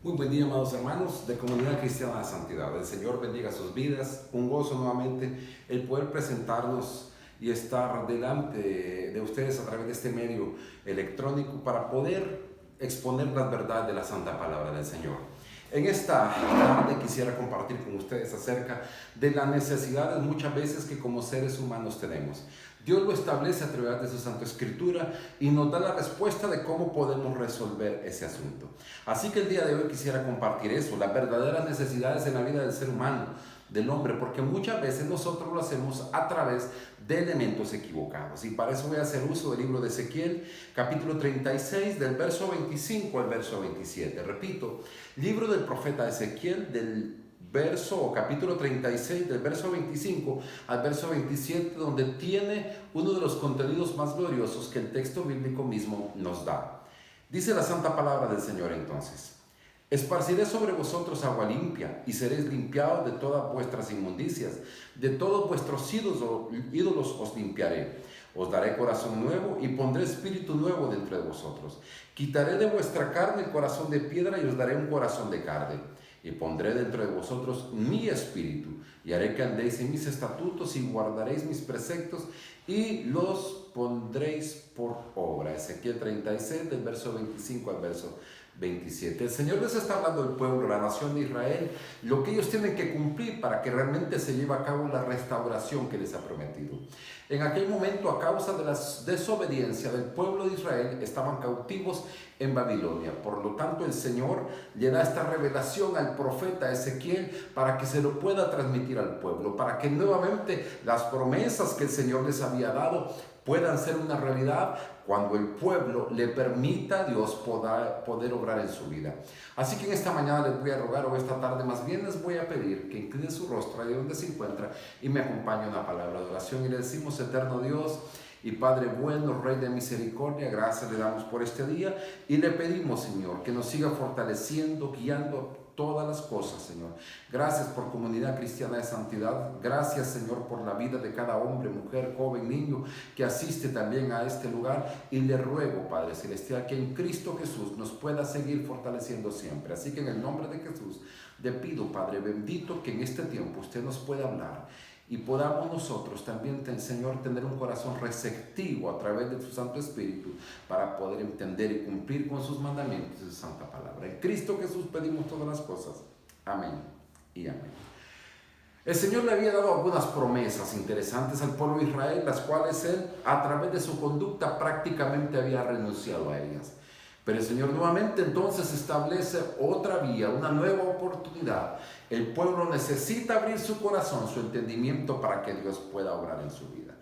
Muy buen día, amados hermanos de Comunidad Cristiana de Santidad. El Señor bendiga sus vidas. Un gozo nuevamente el poder presentarnos y estar delante de ustedes a través de este medio electrónico para poder exponer las verdades de la Santa Palabra del Señor. En esta tarde quisiera compartir con ustedes acerca de las necesidades muchas veces que como seres humanos tenemos. Dios lo establece a través de su Santa Escritura y nos da la respuesta de cómo podemos resolver ese asunto. Así que el día de hoy quisiera compartir eso, las verdaderas necesidades en la vida del ser humano, del hombre, porque muchas veces nosotros lo hacemos a través de elementos equivocados. Y para eso voy a hacer uso del libro de Ezequiel, capítulo 36, del verso 25 al verso 27. Repito, libro del profeta Ezequiel, del verso o capítulo 36 del verso 25 al verso 27, donde tiene uno de los contenidos más gloriosos que el texto bíblico mismo nos da. Dice la santa palabra del Señor entonces: esparciré sobre vosotros agua limpia y seréis limpiados de todas vuestras inmundicias, de todos vuestros ídolos os limpiaré. Os daré corazón nuevo y pondré espíritu nuevo dentro de vosotros. Quitaré de vuestra carne el corazón de piedra y os daré un corazón de carne. Y pondré dentro de vosotros mi espíritu, y haré que andéis en mis estatutos y guardaréis mis preceptos y los pondréis por obra. Ezequiel 36, del verso 25 al verso 27. El Señor les está hablando al pueblo, la nación de Israel, lo que ellos tienen que cumplir para que realmente se lleve a cabo la restauración que les ha prometido. En aquel momento, a causa de la desobediencia del pueblo de Israel, estaban cautivos en Babilonia. Por lo tanto, el Señor le da esta revelación al profeta Ezequiel para que se lo pueda transmitir al pueblo, para que nuevamente las promesas que el Señor les había dado puedan ser una realidad cuando el pueblo le permita a Dios poder obrar en su vida. Así que en esta mañana les voy a rogar, o esta tarde más bien les voy a pedir que incline su rostro ahí donde se encuentra y me acompañe una palabra de oración. Y le decimos: eterno Dios y Padre bueno, Rey de misericordia, gracias le damos por este día y le pedimos, Señor, que nos siga fortaleciendo, guiando todas las cosas, Señor. Gracias por Comunidad Cristiana de Santidad. Gracias, Señor, por la vida de cada hombre, mujer, joven, niño que asiste también a este lugar. Y le ruego, Padre Celestial, que en Cristo Jesús nos pueda seguir fortaleciendo siempre. Así que en el nombre de Jesús le pido, Padre bendito, que en este tiempo usted nos pueda hablar y podamos nosotros también, Señor, tener un corazón receptivo a través de su Santo Espíritu para poder entender y cumplir con sus mandamientos y su santa palabra. En Cristo Jesús pedimos todas las cosas. Amén y amén. El Señor le había dado algunas promesas interesantes al pueblo de Israel, las cuales él, a través de su conducta, prácticamente había renunciado a ellas. Pero el Señor nuevamente entonces establece otra vía, una nueva oportunidad. El pueblo necesita abrir su corazón, su entendimiento, para que Dios pueda obrar en su vida.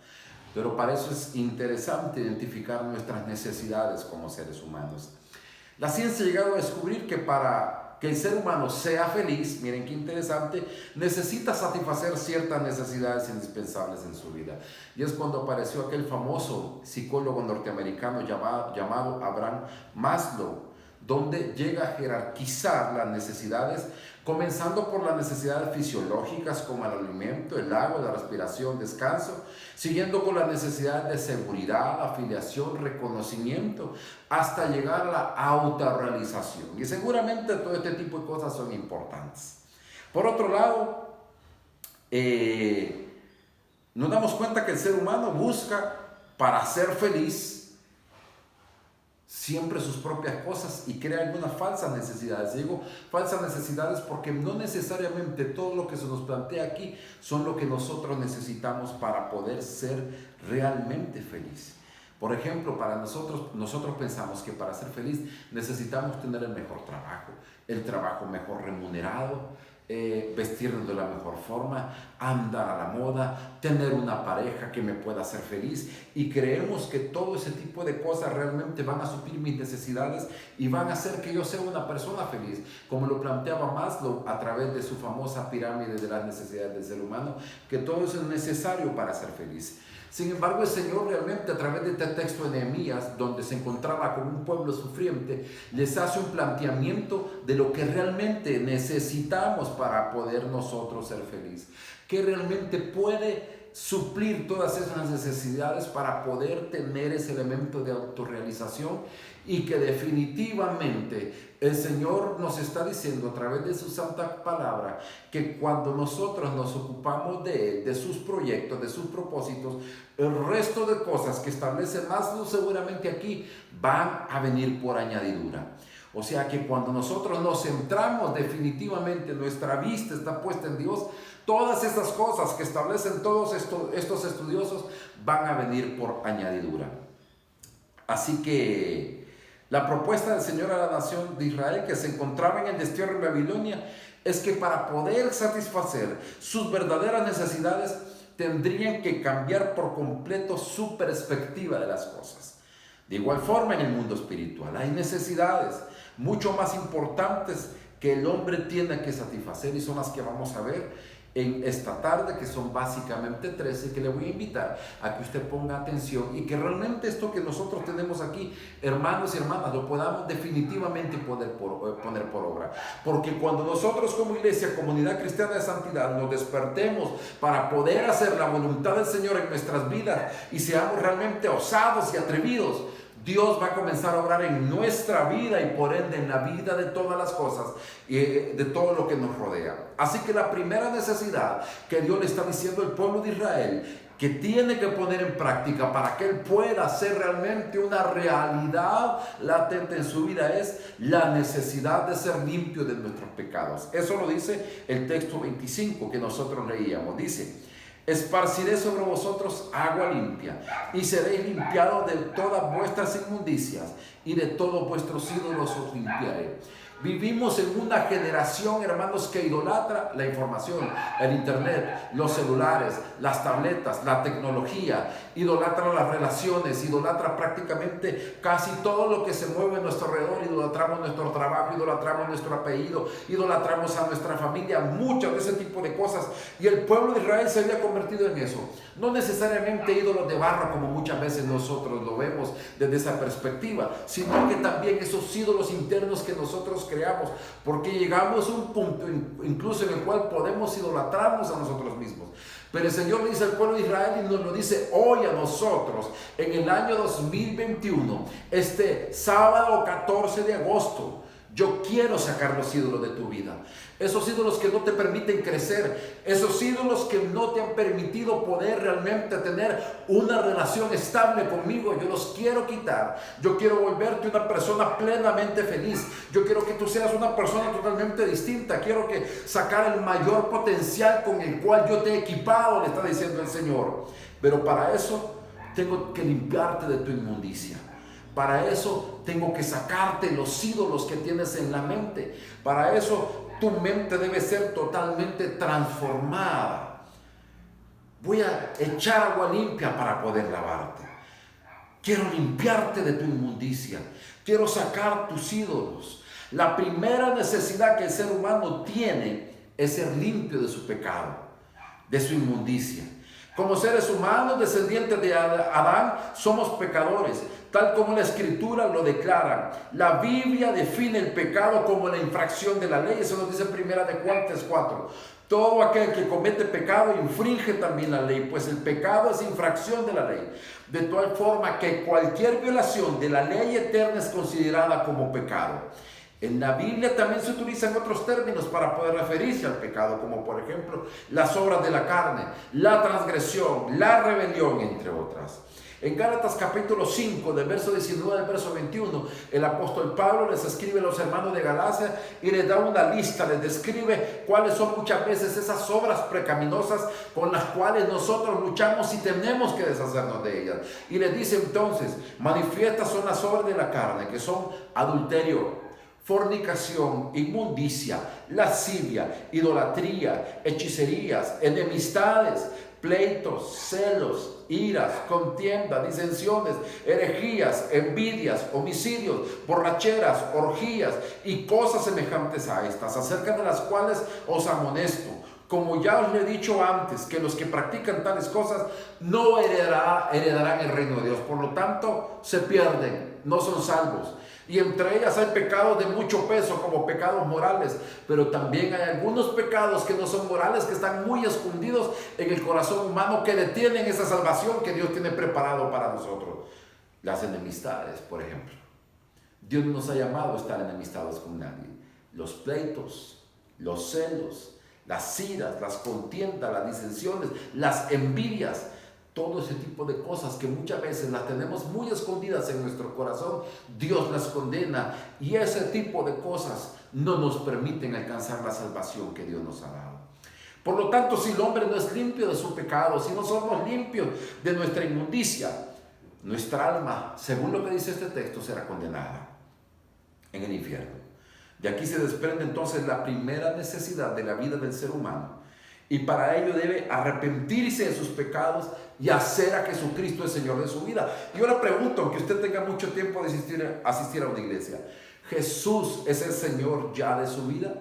Pero para eso es interesante identificar nuestras necesidades como seres humanos. La ciencia ha llegado a descubrir que para que el ser humano sea feliz, miren qué interesante, necesita satisfacer ciertas necesidades indispensables en su vida. Y es cuando apareció aquel famoso psicólogo norteamericano llamado Abraham Maslow, donde llega a jerarquizar las necesidades, comenzando por las necesidades fisiológicas como el alimento, el agua, la respiración, descanso, siguiendo con las necesidades de seguridad, afiliación, reconocimiento, hasta llegar a la autorrealización. Y seguramente todo este tipo de cosas son importantes. Por otro lado, nos damos cuenta que el ser humano busca, para ser feliz, siempre sus propias cosas y crea algunas falsas necesidades. Digo falsas necesidades porque no necesariamente todo lo que se nos plantea aquí son lo que nosotros necesitamos para poder ser realmente feliz. Por ejemplo, para nosotros pensamos que para ser feliz necesitamos tener el mejor trabajo, el trabajo mejor remunerado, vestirnos de la mejor forma, andar a la moda, tener una pareja que me pueda hacer feliz, y creemos que todo ese tipo de cosas realmente van a suplir mis necesidades y van a hacer que yo sea una persona feliz, como lo planteaba Maslow a través de su famosa pirámide de las necesidades del ser humano, que todo eso es necesario para ser feliz. Sin embargo, el Señor realmente, a través de este texto de Nehemías, donde se encontraba con un pueblo sufriente, les hace un planteamiento de lo que realmente necesitamos para poder nosotros ser felices. ¿Qué realmente puede suplir todas esas necesidades para poder tener ese elemento de autorrealización, y que definitivamente el Señor nos está diciendo a través de su santa palabra que cuando nosotros nos ocupamos de Él, de sus proyectos, de sus propósitos, el resto de cosas que establece más seguramente aquí van a venir por añadidura. O sea que cuando nosotros nos centramos definitivamente, nuestra vista está puesta en Dios, todas estas cosas que establecen todos estos estudiosos van a venir por añadidura. Así que la propuesta del Señor a la nación de Israel, que se encontraba en el destierro en Babilonia, es que para poder satisfacer sus verdaderas necesidades tendrían que cambiar por completo su perspectiva de las cosas. De igual forma, en el mundo espiritual hay necesidades mucho más importantes que el hombre tiene que satisfacer, y son las que vamos a ver en esta tarde, que son básicamente 13, que le voy a invitar a que usted ponga atención y que realmente esto que nosotros tenemos aquí, hermanos y hermanas, lo podamos definitivamente poner por obra. Porque cuando nosotros como iglesia, comunidad cristiana de santidad, nos despertemos para poder hacer la voluntad del Señor en nuestras vidas y seamos realmente osados y atrevidos, Dios va a comenzar a obrar en nuestra vida y por ende en la vida de todas las cosas y de todo lo que nos rodea. Así que la primera necesidad que Dios le está diciendo al pueblo de Israel que tiene que poner en práctica para que Él pueda hacer realmente una realidad latente en su vida es la necesidad de ser limpio de nuestros pecados. Eso lo dice el texto 25 que nosotros leíamos. Dice: esparciré sobre vosotros agua limpia, y seréis limpiados de todas vuestras inmundicias, y de todos vuestros ídolos os limpiaré. Vivimos en una generación, hermanos, que idolatra la información, el internet, los celulares, las tabletas, la tecnología, idolatra las relaciones, idolatra prácticamente casi todo lo que se mueve a nuestro alrededor. Idolatramos nuestro trabajo, idolatramos nuestro apellido, idolatramos a nuestra familia, muchas de ese tipo de cosas. Y el pueblo de Israel se había convertido en eso. No necesariamente ídolos de barro, como muchas veces nosotros lo vemos desde esa perspectiva, sino que también esos ídolos internos que nosotros creamos, porque llegamos a un punto incluso en el cual podemos idolatrarnos a nosotros mismos. Pero el Señor le dice al pueblo de Israel, y nos lo dice hoy a nosotros, en el año 2021, este sábado 14 de agosto, yo quiero sacar los ídolos de tu vida. Esos ídolos que no te permiten crecer, esos ídolos que no te han permitido poder realmente tener una relación estable conmigo, yo los quiero quitar. Yo quiero volverte una persona plenamente feliz. Yo quiero que tú seas una persona totalmente distinta. Quiero que sacar el mayor potencial con el cual yo te he equipado, le está diciendo el Señor. Pero para eso tengo que limpiarte de tu inmundicia. Para eso tengo que sacarte los ídolos que tienes en la mente. Para eso tu mente debe ser totalmente transformada. Voy a echar agua limpia para poder lavarte. Quiero limpiarte de tu inmundicia. Quiero sacar tus ídolos. La primera necesidad que el ser humano tiene es ser limpio de su pecado, de su inmundicia. Como seres humanos, descendientes de Adán, somos pecadores, tal como la Escritura lo declara. La Biblia define el pecado como la infracción de la ley. Eso nos dice Primera de Juan 3:4. Todo aquel que comete pecado infringe también la ley, pues el pecado es infracción de la ley. De tal forma que cualquier violación de la ley eterna es considerada como pecado. En la Biblia también se utilizan otros términos para poder referirse al pecado, como por ejemplo las obras de la carne, la transgresión, la rebelión, entre otras. En Gálatas capítulo 5, del verso 19 al verso 21, el apóstol Pablo les escribe a los hermanos de Galacia y les da una lista, les describe cuáles son muchas veces esas obras pecaminosas con las cuales nosotros luchamos y tenemos que deshacernos de ellas. Y les dice entonces: manifiestas son las obras de la carne, que son adulterio, fornicación, inmundicia, lascivia, idolatría, hechicerías, enemistades, pleitos, celos, iras, contienda, disensiones, herejías, envidias, homicidios, borracheras, orgías y cosas semejantes a estas, acerca de las cuales os amonesto, como ya os le he dicho antes, que los que practican tales cosas no heredarán el reino de Dios. Por lo tanto, se pierden, no son salvos. Y entre ellas hay pecados de mucho peso, como pecados morales, pero también hay algunos pecados que no son morales, que están muy escondidos en el corazón humano, que detienen esa salvación que Dios tiene preparado para nosotros. Las enemistades, por ejemplo. Dios no nos ha llamado a estar enemistados con nadie. Los pleitos, los celos, las iras, las contiendas, las disensiones, las envidias, todo ese tipo de cosas que muchas veces las tenemos muy escondidas en nuestro corazón, Dios las condena, y ese tipo de cosas no nos permiten alcanzar la salvación que Dios nos ha dado. Por lo tanto, si el hombre no es limpio de su pecado, si no somos limpios de nuestra inmundicia, nuestra alma, según lo que dice este texto, será condenada en el infierno. De aquí se desprende entonces la primera necesidad de la vida del ser humano, y para ello debe arrepentirse de sus pecados y hacer a Jesucristo el Señor de su vida. Yo le pregunto, aunque usted tenga mucho tiempo de asistir a una iglesia, ¿Jesús es el Señor ya de su vida?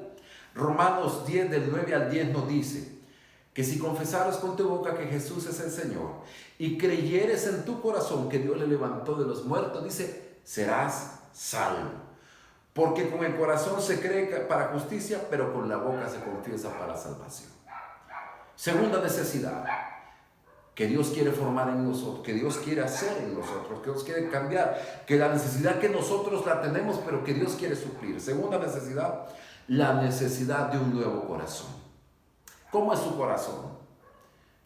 Romanos 10, del 9 al 10 nos dice que si confesaras con tu boca que Jesús es el Señor y creyeres en tu corazón que Dios le levantó de los muertos, dice, serás salvo. Porque con el corazón se cree para justicia, pero con la boca se confiesa para salvación. Segunda necesidad que Dios quiere formar en nosotros, que Dios quiere hacer en nosotros, que Dios quiere cambiar, que la necesidad que nosotros la tenemos, pero que Dios quiere suplir. Segunda necesidad, la necesidad de un nuevo corazón. ¿Cómo es su corazón?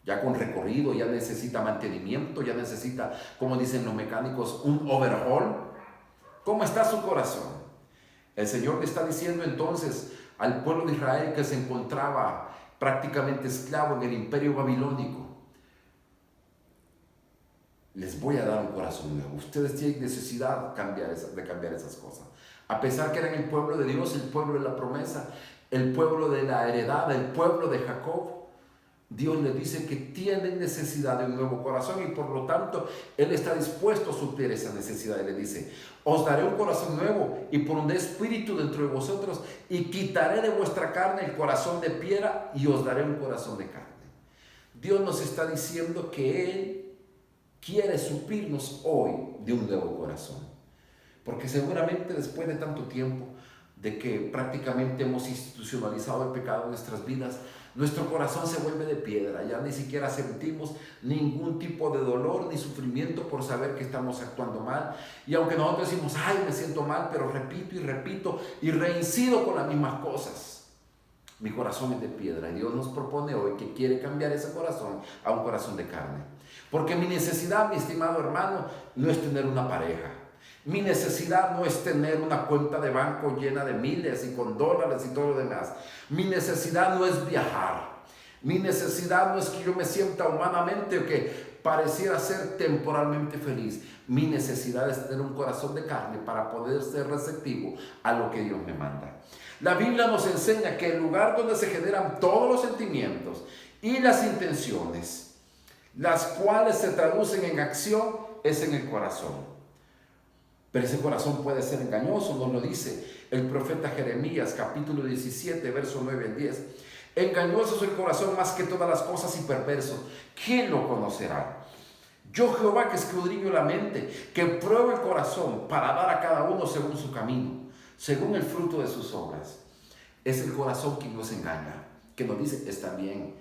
Ya con recorrido, ya necesita mantenimiento, ya necesita, como dicen los mecánicos, un overhaul. ¿Cómo está su corazón? El Señor le está diciendo entonces al pueblo de Israel, que se encontraba prácticamente esclavo en el imperio babilónico: les voy a dar un corazón nuevo. Ustedes tienen necesidad de cambiar esas cosas. A pesar que eran el pueblo de Dios, el pueblo de la promesa, el pueblo de la heredad, el pueblo de Jacob, Dios les dice que tienen necesidad de un nuevo corazón, y por lo tanto Él está dispuesto a suplir esa necesidad. Y le dice: os daré un corazón nuevo y pondré espíritu dentro de vosotros, y quitaré de vuestra carne el corazón de piedra y os daré un corazón de carne. Dios nos está diciendo que Él quiere suplirnos hoy de un nuevo corazón, porque seguramente después de tanto tiempo de que prácticamente hemos institucionalizado el pecado en nuestras vidas, nuestro corazón se vuelve de piedra. Ya ni siquiera sentimos ningún tipo de dolor ni sufrimiento por saber que estamos actuando mal. Y aunque nosotros decimos: ay, me siento mal, pero repito y repito y reincido con las mismas cosas, mi corazón es de piedra. Y Dios nos propone hoy que quiere cambiar ese corazón a un corazón de carne. Porque mi necesidad, mi estimado hermano, no es tener una pareja. Mi necesidad no es tener una cuenta de banco llena de miles y con dólares y todo lo demás. Mi necesidad no es viajar. Mi necesidad no es que yo me sienta humanamente o que pareciera ser temporalmente feliz. Mi necesidad es tener un corazón de carne para poder ser receptivo a lo que Dios me manda. La Biblia nos enseña que el lugar donde se generan todos los sentimientos y las intenciones, las cuales se traducen en acción, es en el corazón. Pero ese corazón puede ser engañoso, nos lo dice el profeta Jeremías, capítulo 17, verso 9 al 10. Engañoso es el corazón más que todas las cosas y perverso. ¿Quién lo conocerá? Yo, Jehová, que escudriño la mente, que pruebo el corazón para dar a cada uno según su camino, según el fruto de sus obras. Es el corazón quien nos engaña, que nos dice: está bien,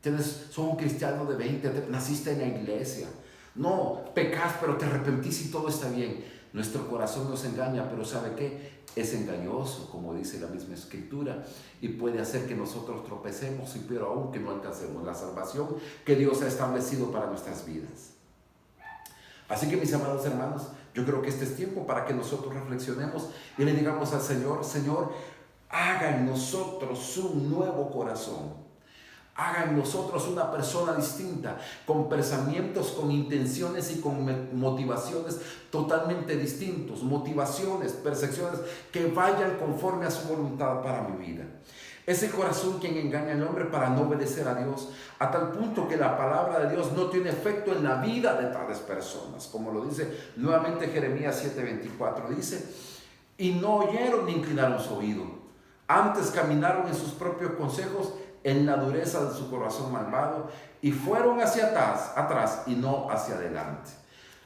sos un cristiano de 20, naciste en la iglesia. No, pecas, pero te arrepentís y todo está bien. Nuestro corazón nos engaña, pero ¿sabe qué? Es engañoso, como dice la misma Escritura, y puede hacer que nosotros tropecemos, y peor aún, que no alcancemos la salvación que Dios ha establecido para nuestras vidas. Así que, mis amados hermanos, yo creo que este es tiempo para que nosotros reflexionemos y le digamos al Señor: Señor, haga en nosotros un nuevo corazón. Haga en nosotros una persona distinta, con pensamientos, con intenciones y con motivaciones totalmente distintos. Motivaciones, percepciones que vayan conforme a su voluntad para mi vida. Ese corazón quien engaña al hombre para no obedecer a Dios, a tal punto que la palabra de Dios no tiene efecto en la vida de tales personas. Como lo dice nuevamente Jeremías 7:24, dice: y no oyeron ni inclinaron su oído, antes caminaron en sus propios consejos, en la dureza de su corazón malvado, y fueron hacia atrás y no hacia adelante.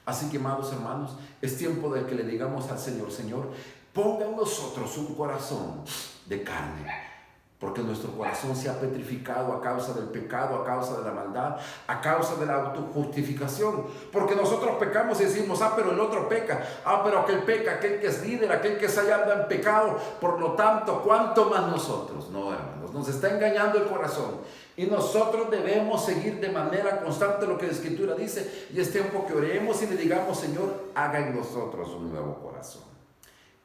Así que, amados hermanos, es tiempo de que le digamos al Señor: Señor, ponga en nosotros un corazón de carne. Porque nuestro corazón se ha petrificado a causa del pecado, a causa de la maldad, a causa de la autojustificación. Porque nosotros pecamos y decimos: pero el otro peca, pero aquel peca, aquel que es líder, aquel que se anda en pecado. Por lo tanto, ¿cuánto más nosotros? No, hermanos, nos está engañando el corazón. Y nosotros debemos seguir de manera constante lo que la Escritura dice. Y es tiempo que oremos y le digamos: Señor, haga en nosotros un nuevo corazón.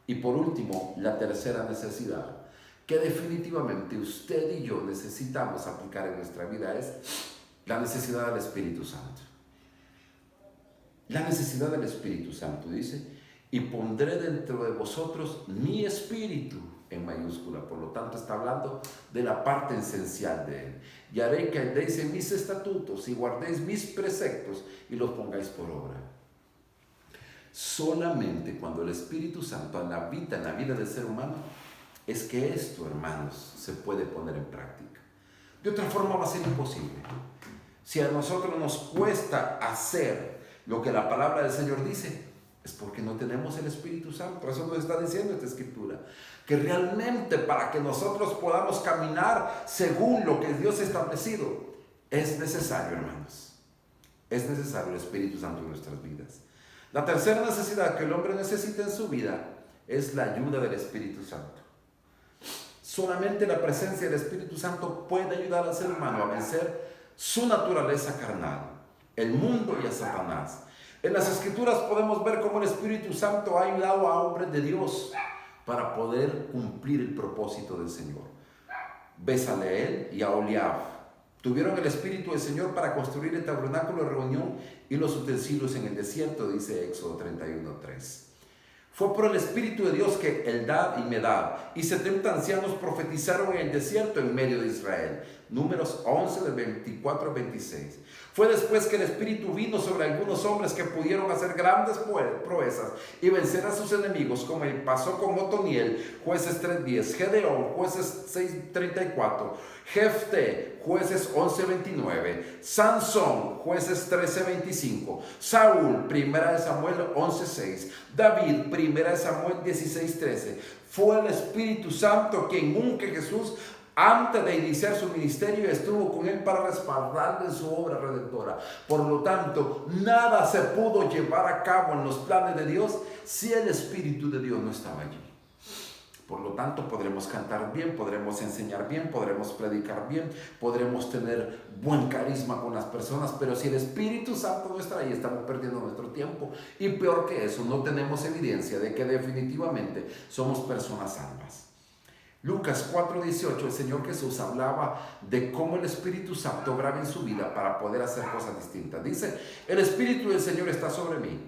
Y por último, la tercera necesidad que definitivamente usted y yo necesitamos aplicar en nuestra vida es la necesidad del Espíritu Santo. La necesidad del Espíritu Santo, dice: y pondré dentro de vosotros mi espíritu, en mayúscula. Por lo tanto, está hablando de la parte esencial de él. Y haré que andéis en mis estatutos y guardéis mis preceptos y los pongáis por obra. Solamente cuando el Espíritu Santo habita en la vida del ser humano es que esto, hermanos, se puede poner en práctica. De otra forma va a ser imposible. Si a nosotros nos cuesta hacer lo que la palabra del Señor dice, es porque no tenemos el Espíritu Santo. Eso nos está diciendo esta Escritura. Que realmente para que nosotros podamos caminar según lo que Dios ha establecido, es necesario, hermanos, es necesario el Espíritu Santo en nuestras vidas. La tercera necesidad que el hombre necesita en su vida es la ayuda del Espíritu Santo. Solamente la presencia del Espíritu Santo puede ayudar al ser humano a vencer su naturaleza carnal, el mundo y a Satanás. En las Escrituras podemos ver cómo el Espíritu Santo ha ayudado a hombres de Dios para poder cumplir el propósito del Señor. Bezaleel y Aholiab tuvieron el Espíritu del Señor para construir el tabernáculo de reunión y los utensilios en el desierto, dice Éxodo 31:3. Fue por el Espíritu de Dios que Eldad y Medad y 70 ancianos profetizaron en el desierto en medio de Israel. Números 11 del 24 al 26. Fue después que el Espíritu vino sobre algunos hombres que pudieron hacer grandes proezas y vencer a sus enemigos, como pasó con Otoniel, Jueces 3:10, Gedeón, Jueces 6:34, Jefté, Jueces 11:29, Sansón, Jueces 13:25, Saúl, 1 Samuel 11:6, David, 1 Samuel 16:13. Fue el Espíritu Santo quien unge a Jesús antes de iniciar su ministerio, estuvo con él para respaldarle en su obra redentora. Por lo tanto, nada se pudo llevar a cabo en los planes de Dios si el Espíritu de Dios no estaba allí. Por lo tanto, podremos cantar bien, podremos enseñar bien, podremos predicar bien, podremos tener buen carisma con las personas, pero si el Espíritu Santo no está ahí, estamos perdiendo nuestro tiempo. Y peor que eso, no tenemos evidencia de que definitivamente somos personas salvas. Lucas 4:18, el Señor Jesús hablaba de cómo el Espíritu Santo obraba en su vida para poder hacer cosas distintas. Dice: el Espíritu del Señor está sobre mí,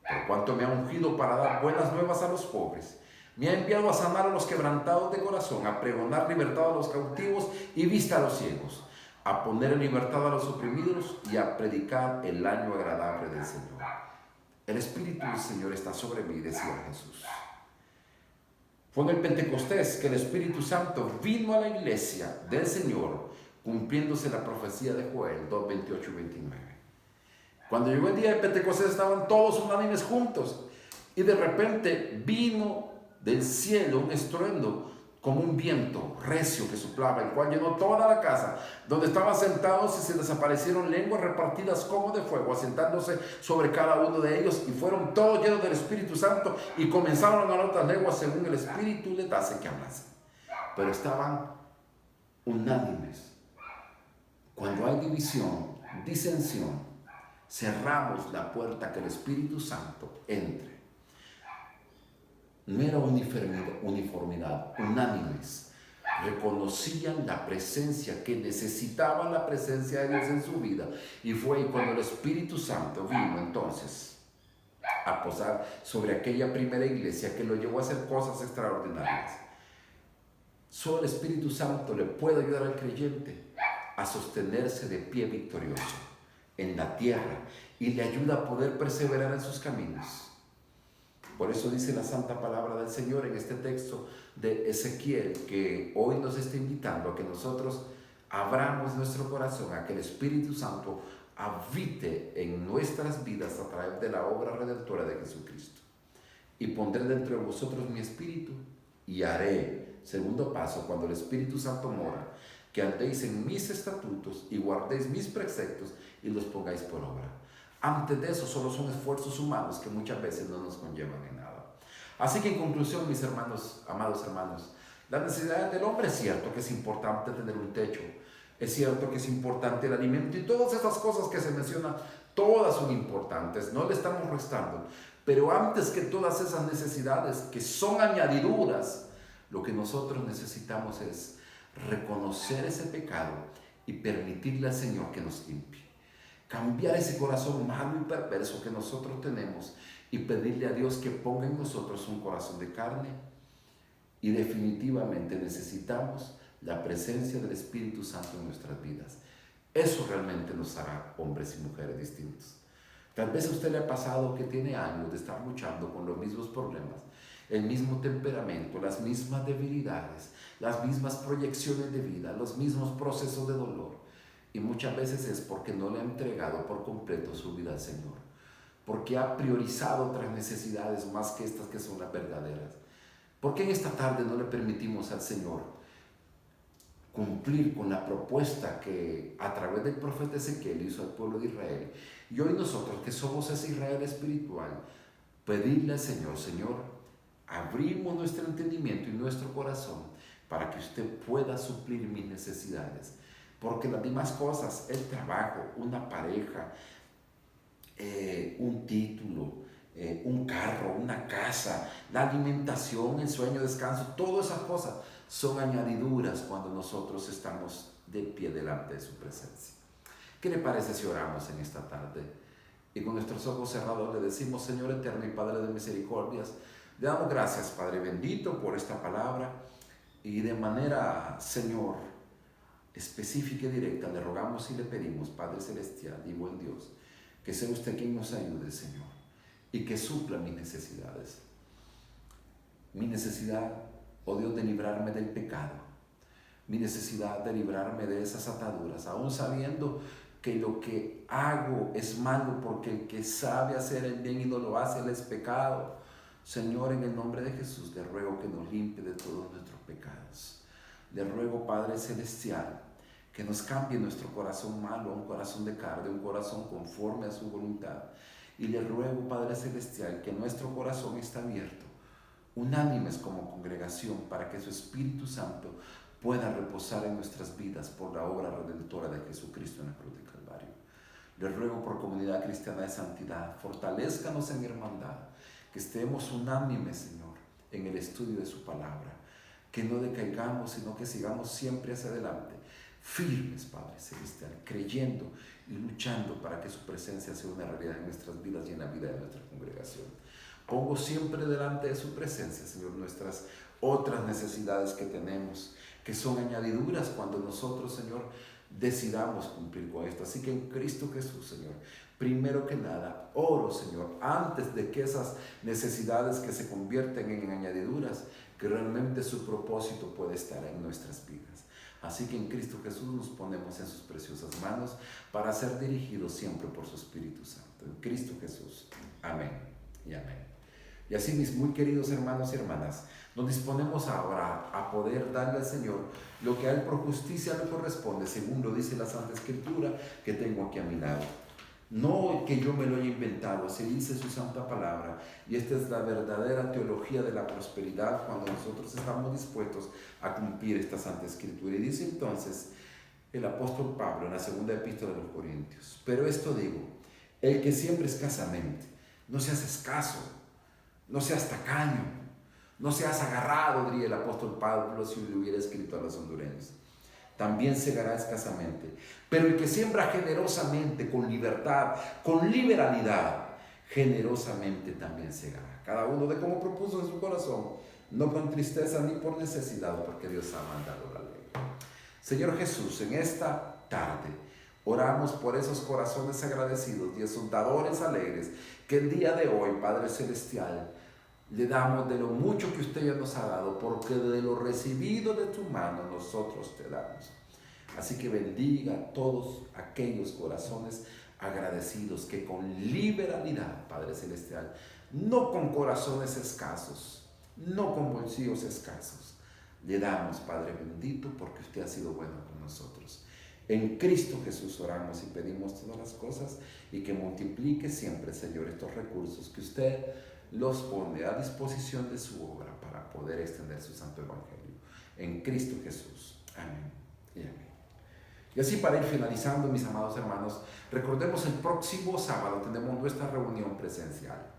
por cuanto me ha ungido para dar buenas nuevas a los pobres. Me ha enviado a sanar a los quebrantados de corazón, a pregonar libertad a los cautivos y vista a los ciegos, a poner en libertad a los oprimidos y a predicar el año agradable del Señor. El Espíritu del Señor está sobre mí, decía Jesús. Fue en el Pentecostés que el Espíritu Santo vino a la iglesia del Señor, cumpliéndose la profecía de Joel 2:28 y 29. Cuando llegó el día de Pentecostés estaban todos unánimes juntos y de repente vino del cielo un estruendo como un viento recio que soplaba, el cual llenó toda la casa donde estaban sentados, y se desaparecieron lenguas repartidas como de fuego, asentándose sobre cada uno de ellos, y fueron todos llenos del Espíritu Santo y comenzaron a hablar otras lenguas según el Espíritu les dase que hablasen. Pero estaban unánimes. Cuando hay división, disensión, cerramos la puerta que el Espíritu Santo entre. No era uniformidad, unánimes. Reconocían la presencia, que necesitaban la presencia de Dios en su vida. Y fue ahí cuando el Espíritu Santo vino entonces a posar sobre aquella primera iglesia, que lo llevó a hacer cosas extraordinarias. Solo el Espíritu Santo le puede ayudar al creyente a sostenerse de pie victorioso en la tierra, y le ayuda a poder perseverar en sus caminos. Por eso dice la santa palabra del Señor en este texto de Ezequiel, que hoy nos está invitando a que nosotros abramos nuestro corazón, a que el Espíritu Santo habite en nuestras vidas a través de la obra redentora de Jesucristo. Y pondré dentro de vosotros mi espíritu y haré, segundo paso, cuando el Espíritu Santo mora, que andéis en mis estatutos y guardéis mis preceptos y los pongáis por obra. Antes de eso solo son esfuerzos humanos que muchas veces no nos conllevan en nada. Así que en conclusión, mis hermanos, amados hermanos, las necesidades del hombre es cierto que es importante tener un techo, es cierto que es importante el alimento y todas esas cosas que se mencionan, todas son importantes, no le estamos restando. Pero antes que todas esas necesidades que son añadiduras, lo que nosotros necesitamos es reconocer ese pecado y permitirle al Señor que nos limpie. Cambiar ese corazón malo y perverso que nosotros tenemos y pedirle a Dios que ponga en nosotros un corazón de carne. Y definitivamente necesitamos la presencia del Espíritu Santo en nuestras vidas. Eso realmente nos hará hombres y mujeres distintos. Tal vez a usted le ha pasado que tiene años de estar luchando con los mismos problemas, el mismo temperamento, las mismas debilidades, las mismas proyecciones de vida, los mismos procesos de dolor. Y muchas veces es porque no le ha entregado por completo su vida al Señor, porque ha priorizado otras necesidades más que estas que son las verdaderas. ¿Por qué en esta tarde no le permitimos al Señor cumplir con la propuesta que a través del profeta Ezequiel hizo al pueblo de Israel? Y hoy nosotros, que somos ese Israel espiritual, pedirle al Señor: Señor, abrimos nuestro entendimiento y nuestro corazón para que usted pueda suplir mis necesidades. Porque las demás cosas, el trabajo, una pareja, un título, un carro, una casa, la alimentación, el sueño, descanso, todas esas cosas son añadiduras cuando nosotros estamos de pie delante de su presencia. ¿Qué le parece si oramos en esta tarde? Y con nuestros ojos cerrados le decimos: Señor eterno y Padre de misericordias, le damos gracias, Padre bendito, por esta palabra, y de manera, Señor, específica y directa le rogamos y le pedimos, Padre celestial y buen Dios, que sea usted quien nos ayude, Señor, y que supla mis necesidades. Mi necesidad, oh Dios, de librarme del pecado, mi necesidad de librarme de esas ataduras, aún sabiendo que lo que hago es malo, porque el que sabe hacer el bien y no lo hace, él es pecado. Señor, en el nombre de Jesús, le ruego que nos limpie de todos nuestros pecados. Le ruego, Padre celestial, que nos cambie nuestro corazón malo a un corazón de carne, un corazón conforme a su voluntad. Y le ruego, Padre celestial, que nuestro corazón esté abierto, unánimes como congregación, para que su Espíritu Santo pueda reposar en nuestras vidas por la obra redentora de Jesucristo en la cruz de Calvario. Le ruego por Comunidad Cristiana de Santidad, fortalezcanos en hermandad, que estemos unánimes, Señor, en el estudio de su palabra, que no decaigamos, sino que sigamos siempre hacia adelante, firmes, Padre celestial, creyendo y luchando para que su presencia sea una realidad en nuestras vidas y en la vida de nuestra congregación. Pongo siempre delante de su presencia, Señor, nuestras otras necesidades que tenemos, que son añadiduras cuando nosotros, Señor, decidamos cumplir con esto. Así que en Cristo Jesús, Señor, primero que nada, oro, Señor, antes de que esas necesidades que se convierten en añadiduras, que realmente su propósito puede estar en nuestras vidas. Así que en Cristo Jesús nos ponemos en sus preciosas manos para ser dirigidos siempre por su Espíritu Santo. En Cristo Jesús. Amén y amén. Y así, mis muy queridos hermanos y hermanas, nos disponemos ahora a poder darle al Señor lo que a Él por justicia le corresponde, según lo dice la Santa Escritura que tengo aquí a mi lado. No que yo me lo haya inventado, así dice su santa palabra. Y esta es la verdadera teología de la prosperidad cuando nosotros estamos dispuestos a cumplir esta Santa Escritura. Y dice entonces el apóstol Pablo en la segunda epístola de los Corintios: pero esto digo, el que siembra escasamente, no seas escaso, no seas tacaño, no seas agarrado, diría el apóstol Pablo si le hubiera escrito a los hondureños. También segará escasamente. Pero el que siembra generosamente, con libertad, con liberalidad, generosamente también segará. Cada uno de como propuso en su corazón, no con tristeza ni por necesidad, porque Dios ha mandado la ley. Señor Jesús, en esta tarde oramos por esos corazones agradecidos y esos dadores alegres que el día de hoy, Padre Celestial, le damos de lo mucho que usted ya nos ha dado, porque de lo recibido de tu mano nosotros te damos. Así que bendiga a todos aquellos corazones agradecidos, que con liberalidad, Padre Celestial, no con corazones escasos, no con bolsillos escasos, le damos, Padre bendito, porque usted ha sido bueno con nosotros. En Cristo Jesús oramos y pedimos todas las cosas, y que multiplique siempre, Señor, estos recursos que usted los pone a disposición de su obra para poder extender su santo evangelio. En Cristo Jesús. Amén y amén. Y así, para ir finalizando, mis amados hermanos, recordemos el próximo sábado tenemos nuestra reunión presencial.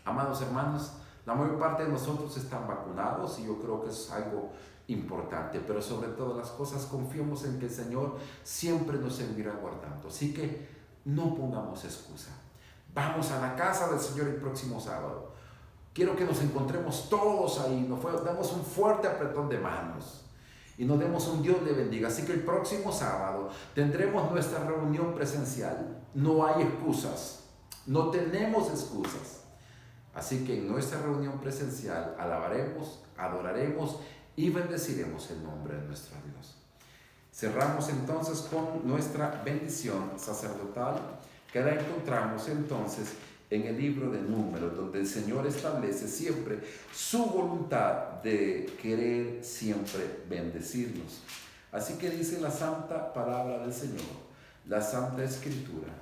Amados hermanos, la mayor parte de nosotros están vacunados y yo creo que es algo importante, pero sobre todas las cosas confiemos en que el Señor siempre nos seguirá guardando. Así que no pongamos excusa. Vamos a la casa del Señor el próximo sábado. Quiero que nos encontremos todos ahí, nos damos un fuerte apretón de manos y nos demos un Dios le bendiga. Así que el próximo sábado tendremos nuestra reunión presencial. No hay excusas, no tenemos excusas. Así que en nuestra reunión presencial alabaremos, adoraremos y bendeciremos el nombre de nuestro Dios. Cerramos entonces con nuestra bendición sacerdotal, que la encontramos entonces en el libro de Números, donde el Señor establece siempre su voluntad de querer siempre bendecirnos. Así que dice la santa palabra del Señor, la Santa Escritura,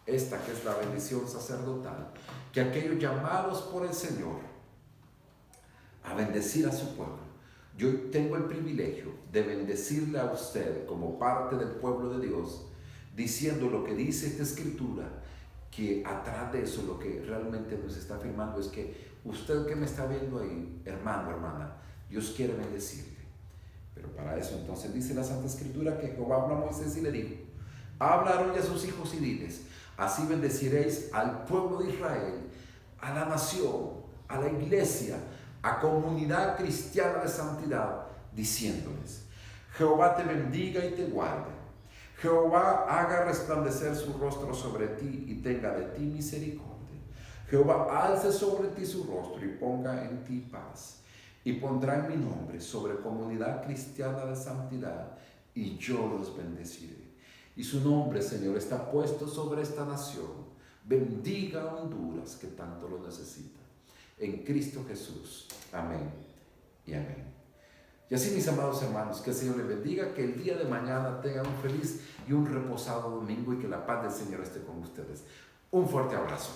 esta que es la bendición sacerdotal, que aquellos llamados por el Señor a bendecir a su pueblo, yo tengo el privilegio de bendecirle a usted como parte del pueblo de Dios, diciendo lo que dice esta Escritura, que atrás de eso lo que realmente nos está afirmando es que usted que me está viendo ahí, hermano, hermana, Dios quiere bendecirle. Pero para eso entonces dice la Santa Escritura que Jehová habló a Moisés y le dijo: habla a Aarón y a sus hijos y diles: así bendeciréis al pueblo de Israel, a la nación, a la iglesia, a comunidad cristiana de santidad, diciéndoles: Jehová te bendiga y te guarde. Jehová haga resplandecer su rostro sobre ti y tenga de ti misericordia. Jehová alce sobre ti su rostro y ponga en ti paz. Y pondrá en mi nombre sobre comunidad cristiana de santidad, y yo los bendeciré. Y su nombre, Señor, está puesto sobre esta nación. Bendiga a Honduras, que tanto lo necesita. En Cristo Jesús. Amén y amén. Y así, mis amados hermanos, que el Señor les bendiga, que el día de mañana tengan un feliz y un reposado domingo, y que la paz del Señor esté con ustedes. Un fuerte abrazo.